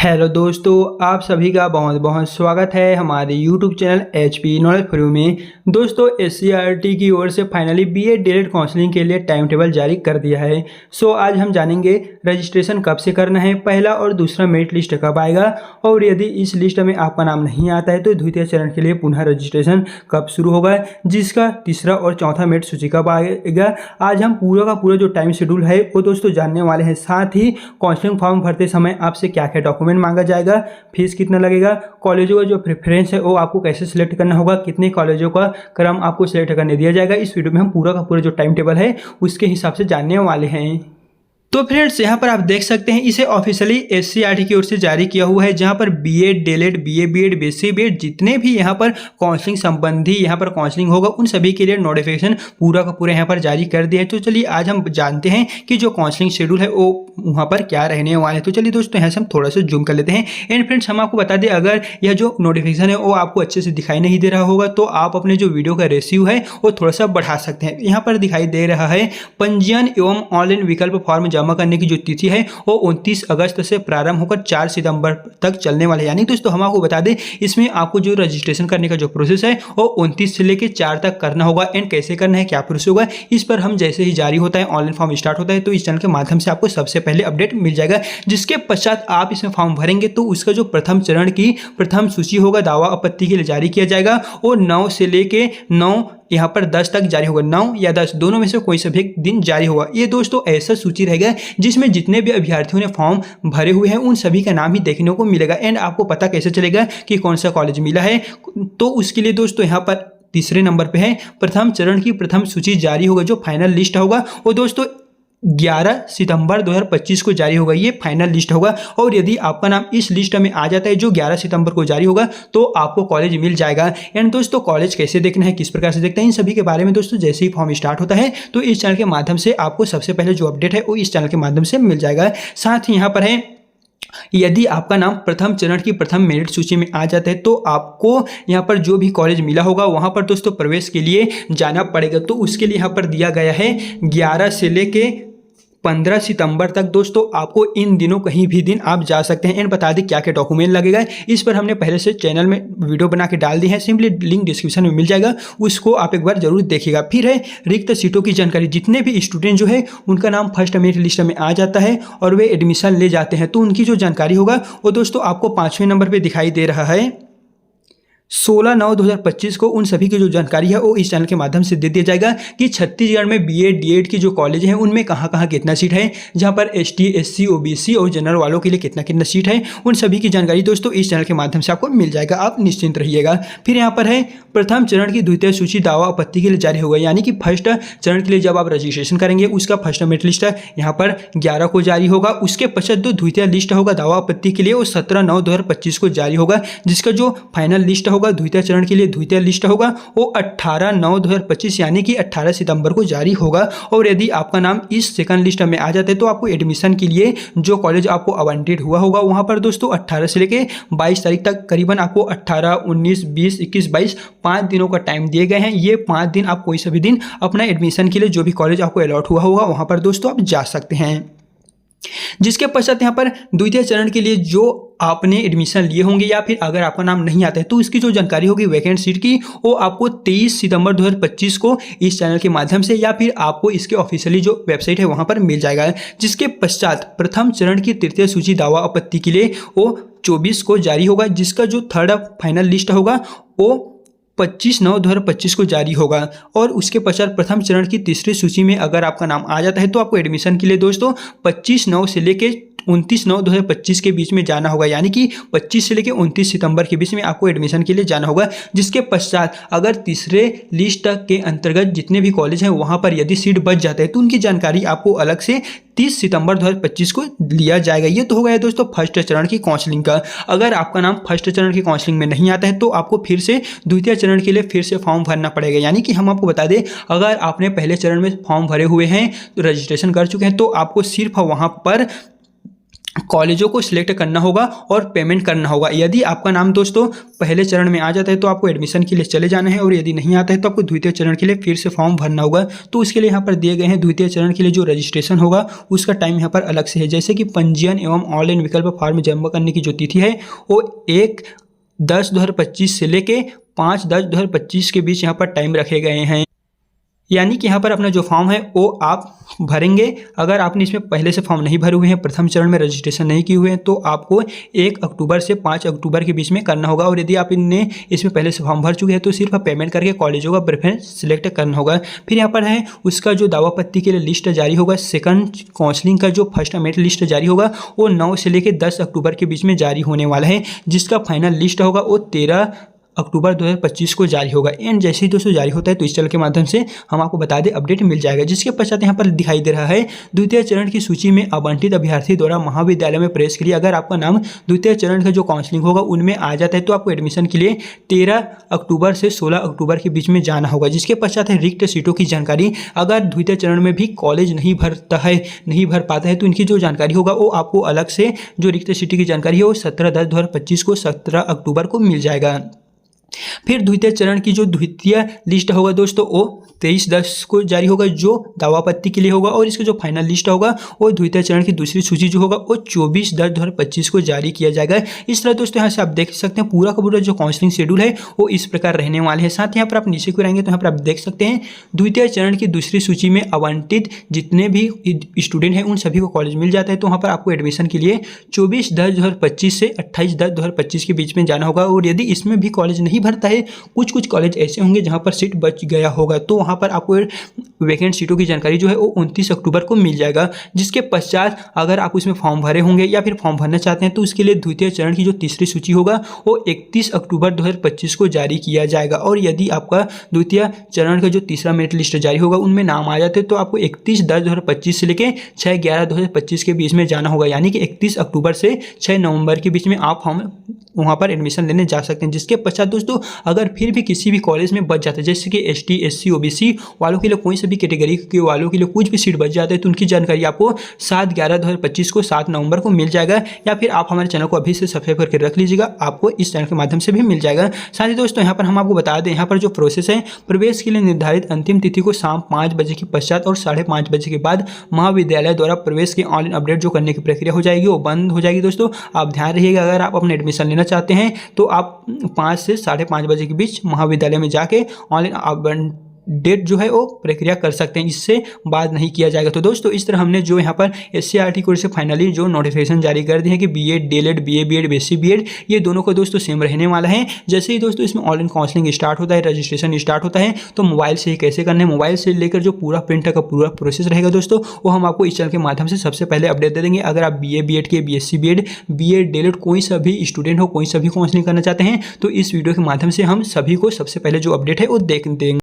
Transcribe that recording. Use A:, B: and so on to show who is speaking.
A: Hello दोस्तों, आप सभी का बहुत बहुत स्वागत है हमारे YouTube channel HP knowledge for you में। दोस्तों SCERT की ओर से फाइनली BEd डीएलएड काउंसलिंग के लिए टाइम टेबल जारी कर दिया है। आज हम जानेंगे रजिस्ट्रेशन कब से करना है, पहला और दूसरा मेरिट लिस्ट कब आएगा, और यदि इस लिस्ट में आपका नाम नहीं आता है तो द्वितीय चरण के लिए पुनः रजिस्ट्रेशन कब शुरू होगा, जिसका तीसरा और चौथा मेरिट सूची कब आएगा। आज हम पूरा का पूरा जो टाइम शेड्यूल है वो दोस्तों जानने वाले हैं। साथ ही काउंसलिंग फॉर्म भरते समय आपसे क्या क्या डॉक्यूमेंट मांगा जाएगा, फीस कितना लगेगा, कॉलेजों का जो प्रेफरेंस है वो आपको कैसे सिलेक्ट करना होगा, कितने कॉलेजों का क्रम आपको सिलेक्ट करने दिया जाएगा। इस वीडियो में हम पूरा का पूरा जो टाइम टेबल है उसके हिसाब से जानने वाले हैं। तो फ्रेंड्स यहाँ पर आप देख सकते हैं इसे ऑफिशियली SCERT की ओर से जारी किया हुआ है, जहाँ पर BEd DElEd BA BEd BSc BEd जितने भी यहाँ पर काउंसलिंग संबंधी यहाँ पर काउंसलिंग होगा उन सभी के लिए नोटिफिकेशन पूरा का पूरा यहाँ पर जारी कर दिया है। तो चलिए आज हम जानते हैं कि जो काउंसलिंग शेड्यूल है वो वहाँ पर क्या रहने वाले हैं। तो चलिए दोस्तों यहाँ से हम थोड़ा सा जूम कर लेते हैं। एंड फ्रेंड्स हम आपको बता दें, अगर यह जो नोटिफिकेशन है वो आपको अच्छे से दिखाई नहीं दे रहा होगा तो आप अपने जो वीडियो का रेशियो है वो थोड़ा सा बढ़ा सकते हैं। यहाँ पर दिखाई दे रहा है पंजीयन एवं ऑनलाइन विकल्प फॉर्म जमा करने की जो तिथि है वो 29 अगस्त से प्रारंभ होकर 4 सितंबर तक चलने वाले। यानी दोस्तों हम आपको बता दें इसमें आपको जो रजिस्ट्रेशन करने का जो प्रोसेस है वो 29 से लेकर 4 तक करना होगा। एंड कैसे करना है, क्या प्रोसेस होगा, इस पर हम जैसे ही जारी होता है ऑनलाइन फॉर्म स्टार्ट होता है तो इस चैनल के माध्यम से आपको सबसे पहले अपडेट मिल जाएगा। जिसके पश्चात आप इसमें फॉर्म भरेंगे तो उसका जो प्रथम चरण की प्रथम सूची होगा दावा आपत्ति के लिए जारी किया जाएगा। और 9 से लेके 9 यहाँ पर 10 तक जारी होगा, 9 या 10 दोनों में से कोई सा भी दिन जारी होगा। ये दोस्तों ऐसा सूची रहेगा जिसमें जितने भी अभ्यर्थियों ने फॉर्म भरे हुए हैं उन सभी का नाम ही देखने को मिलेगा। एंड आपको पता कैसे चलेगा कि कौन सा कॉलेज मिला है, तो उसके लिए दोस्तों यहाँ पर तीसरे नंबर पे है प्रथम चरण की प्रथम सूची जारी होगा। जो फाइनल लिस्ट होगा वो दोस्तों 11 सितंबर 2025 को जारी होगा, ये फाइनल लिस्ट होगा। और यदि आपका नाम इस लिस्ट में आ जाता है जो 11 सितंबर को जारी होगा तो आपको कॉलेज मिल जाएगा। एंड दोस्तों कॉलेज कैसे देखना है, किस प्रकार से देखते हैं, इन सभी के बारे में दोस्तों जैसे ही फॉर्म स्टार्ट होता है तो इस चैनल के माध्यम से आपको सबसे पहले जो अपडेट है वो इस चैनल के माध्यम से मिल जाएगा। साथ ही यहाँ पर है यदि आपका नाम प्रथम चरण की प्रथम मेरिट सूची में आ जाता है तो आपको यहाँ पर जो भी कॉलेज मिला होगा वहाँ पर दोस्तों प्रवेश के लिए जाना पड़ेगा। तो उसके लिए यहाँ पर दिया गया है 11 से लेके 15 सितंबर तक दोस्तों आपको इन दिनों कहीं भी दिन आप जा सकते हैं। एंड बता दें क्या क्या डॉक्यूमेंट लगेगा, इस पर हमने पहले से चैनल में वीडियो बना के डाल दी है, सिंपली लिंक डिस्क्रिप्शन में मिल जाएगा, उसको आप एक बार जरूर देखिएगा। फिर है रिक्त सीटों की जानकारी, जितने भी स्टूडेंट जो है उनका नाम फर्स्ट मेरिट लिस्ट में आ जाता है और वे एडमिशन ले जाते हैं तो उनकी जो जानकारी होगा वो दोस्तों आपको 5वें नंबर पर दिखाई दे रहा है। 16/9/2025 को उन सभी की जो जानकारी है वो इस चैनल के माध्यम से दे दिया जाएगा कि छत्तीसगढ़ में BEd डीएड की जो कॉलेज हैं उनमें कहाँ कहाँ कितना सीट है, जहाँ पर ST SC OBC और जनरल वालों के लिए कितना कितना सीट है, उन सभी की जानकारी दोस्तों इस चैनल के माध्यम से आपको मिल जाएगा, आप निश्चिंत रहिएगा। फिर यहाँ पर है प्रथम चरण की द्वितीय सूची दावा आपत्ति के लिए जारी होगा। यानी कि फर्स्ट चरण के लिए जब आप रजिस्ट्रेशन करेंगे उसका फर्स्ट मेरिट लिस्ट यहाँ पर 11 को जारी होगा। उसके पश्चात जो द्वितीय लिस्ट होगा दावा आपत्ति के लिए वो 17/9/2025 को जारी होगा। जिसका जो फाइनल लिस्ट होगा द्वितीय चरण के लिए द्वितीय लिस्ट होगा वो 18/9/2025 यानी कि 18 सितंबर को जारी होगा। और यदि आपका नाम इस सेकंड लिस्ट में आ जाता है तो आपको एडमिशन के लिए जो कॉलेज आपको आवंटित हुआ होगा वहां पर दोस्तों 18 से लेके 22 तारीख तक करीबन आपको 18, 19, 20, 21, 22 5 दिनों का टाइम दिए गए हैं। ये 5 दिन आप कोई सा भी दिन अपना एडमिशन के लिए जो भी कॉलेज आपको अलॉट हुआ होगा वहां पर दोस्तों आप जा सकते हैं। जिसके पश्चात यहाँ पर द्वितीय चरण के लिए जो आपने एडमिशन लिए होंगे या फिर अगर आपका नाम नहीं आता है तो इसकी जो जानकारी होगी वैकेंट सीट की वो आपको 23 सितंबर 2025 को इस चैनल के माध्यम से या फिर आपको इसके ऑफिशियली जो वेबसाइट है वहां पर मिल जाएगा। जिसके पश्चात प्रथम चरण की तृतीय सूची दावा आपत्ति के लिए वो 24 को जारी होगा। जिसका जो थर्ड फाइनल लिस्ट होगा वो 25/9/2025 को जारी होगा। और उसके पश्चात प्रथम चरण की तीसरी सूची में अगर आपका नाम आ जाता है तो आपको एडमिशन के लिए दोस्तों 25/9 से लेके 29/9/2025 के बीच में जाना होगा। यानी कि 25 से लेकर 29 सितंबर के बीच में आपको एडमिशन के लिए जाना होगा। जिसके पश्चात अगर तीसरे लिस्ट के अंतर्गत जितने भी कॉलेज हैं वहां पर यदि सीट बच जाता है तो उनकी जानकारी आपको अलग से 30 सितंबर 2025 को लिया जाएगा। ये तो हो गया दोस्तों फर्स्ट चरण की काउंसलिंग का। अगर आपका नाम फर्स्ट चरण की काउंसलिंग में नहीं आता है तो आपको फिर से द्वितीय चरण के लिए फिर से फॉर्म भरना पड़ेगा। यानी कि हम आपको बता दें अगर आपने पहले चरण में फॉर्म भरे हुए हैं तो रजिस्ट्रेशन कर चुके हैं तो आपको सिर्फ वहां पर कॉलेजों को सिलेक्ट करना होगा और पेमेंट करना होगा। यदि आपका नाम दोस्तों पहले चरण में आ जाता है तो आपको एडमिशन के लिए चले जाना है, और यदि नहीं आता है तो आपको द्वितीय चरण के लिए फिर से फॉर्म भरना होगा। तो उसके लिए यहाँ पर दिए गए हैं द्वितीय चरण के लिए जो रजिस्ट्रेशन होगा उसका टाइम यहाँ पर अलग से है। जैसे कि पंजीयन एवं ऑनलाइन विकल्प फॉर्म जमा करने की जो तिथि है वो 1/10/2025 से लेके 5/10/2025 के बीच यहाँ पर टाइम रखे गए हैं। यानी कि यहाँ पर अपना जो फॉर्म है वो आप भरेंगे। अगर आपने इसमें पहले से फॉर्म नहीं भरे हुए हैं, प्रथम चरण में रजिस्ट्रेशन नहीं किए हुए हैं, तो आपको 1 अक्टूबर से 5 अक्टूबर के बीच में करना होगा। और यदि आप इनने इसमें पहले से फॉर्म भर चुके हैं तो सिर्फ पेमेंट करके कॉलेजों का प्रेफरेंस सिलेक्ट करना होगा। फिर यहाँ पर है उसका जो दावापत्ती के लिए लिस्ट जारी होगा, सेकंड काउंसलिंग का जो फर्स्ट मेरिट लिस्ट जारी होगा वो 9 से लेकर 10 अक्टूबर के बीच में जारी होने वाला है, जिसका फाइनल लिस्ट होगा वो 13 अक्टूबर 2025 को जारी होगा। एंड जैसे ही दोस्तों जारी होता है तो इस चैनल के माध्यम से हम आपको बता दें अपडेट मिल जाएगा। जिसके पश्चात यहाँ पर दिखाई दे रहा है द्वितीय चरण की सूची में आवंटित अभ्यर्थी द्वारा महाविद्यालय में प्रवेश के लिए अगर आपका नाम द्वितीय चरण का जो काउंसलिंग होगा उनमें आ जाता है तो आपको एडमिशन के लिए 13 अक्टूबर से 16 अक्टूबर के बीच में जाना होगा। जिसके पश्चात है रिक्त सीटों की जानकारी। अगर द्वितीय चरण में भी कॉलेज नहीं भर पाता है तो इनकी जो जानकारी होगा वो आपको अलग से जो रिक्त सीटों की जानकारी है वो 17/10/2025 को 17 अक्टूबर को मिल जाएगा। फिर द्वितीय चरण की जो द्वितीय लिस्ट होगा दोस्तों वो 23/10 को जारी होगा जो दावापत्ती के लिए होगा, और इसका जो फाइनल लिस्ट होगा वो द्वितीय चरण की दूसरी सूची जो होगा वो 24/10/2025 को जारी किया जाएगा। इस तरह दोस्तों यहाँ से आप देख सकते हैं पूरा का पूरा जो काउंसलिंग शेड्यूल है वो इस प्रकार रहने वाले हैं। साथ ही यहाँ पर आप नीचे को रहेंगे तो यहाँ पर आप देख सकते हैं द्वितीय चरण की दूसरी सूची में आवंटित जितने भी स्टूडेंट हैं उन सभी को कॉलेज मिल जाता है। तो वहाँ पर आपको एडमिशन के लिए 24/10/2025 से 28/10/2025 के बीच में जाना होगा। और यदि इसमें भी कॉलेज नहीं भरता है, कुछ कॉलेज ऐसे होंगे जहाँ पर सीट बच गया होगा, तो वहाँ पर आपको वैकेंट सीटों की जानकारी जो है वो 29 अक्टूबर को मिल जाएगा। जिसके पश्चात अगर आप उसमें फॉर्म भरे होंगे या फिर फॉर्म भरना चाहते हैं तो उसके लिए द्वितीय चरण की जो तीसरी सूची होगा वो 31 अक्टूबर 2025 को जारी किया जाएगा। और यदि आपका द्वितीय चरण का जो तीसरा मेरिट लिस्ट जारी होगा उनमें नाम आ जाते हैं तो आपको 31/10/2025 से लेकर 6/11/2025 के बीच में जाना होगा। यानी कि 31 अक्टूबर से 6 नवंबर के बीच में आप वहाँ पर एडमिशन लेने जा सकते हैं। जिसके पश्चात दोस्तों अगर फिर भी किसी भी कॉलेज में बच जाता है, जैसे कि ST SC OBC वालों के लिए कोई से भी कैटेगरी के वालों के लिए कुछ भी सीट बच जाता है तो उनकी जानकारी आपको 7/11/2025 को 7 नवंबर को मिल जाएगा। या फिर आप हमारे चैनल को अभी से सब्सक्राइब करके रख लीजिएगा, आपको इस चैनल के माध्यम से भी मिल जाएगा। साथ ही दोस्तों यहाँ पर हम आपको बता दें यहाँ पर जो प्रोसेस है प्रवेश के लिए निर्धारित अंतिम तिथि को शाम 5 बजे के पश्चात और 5:30 बजे के बाद महाविद्यालय द्वारा प्रवेश के ऑनलाइन अपडेट जो करने की प्रक्रिया हो जाएगी वो बंद हो जाएगी। दोस्तों आप ध्यान रखिएगा, अगर आप अपना एडमिशन लेना चाहते हैं तो आप 5 से 5:30 बजे के बीच महाविद्यालय में जाके ऑनलाइन डेट जो है वो प्रक्रिया कर सकते हैं, इससे बाद नहीं किया जाएगा। तो दोस्तों इस तरह हमने जो यहाँ पर SCRT कोर्स से फाइनली जो नोटिफिकेशन जारी कर दिए हैं कि BA DLED BA BEd BSc BEd ये दोनों को दोस्तों सेम रहने वाला है। जैसे ही दोस्तों इसमें ऑनलाइन काउंसलिंग स्टार्ट होता है, रजिस्ट्रेशन स्टार्ट होता है, तो मोबाइल से ही कैसे करना है, मोबाइल से लेकर जो पूरा प्रिंट का पूरा प्रोसेस रहेगा दोस्तों वो हम आपको इस चैनल के माध्यम से सबसे पहले अपडेट दे देंगे। अगर आप BA BEd के BSc BEd BA DLED कोई सा भी स्टूडेंट हो, कोई सा भी काउंसलिंग करना चाहते हैं तो इस वीडियो के माध्यम से हम सभी को सबसे पहले जो अपडेट है वो देख देंगे।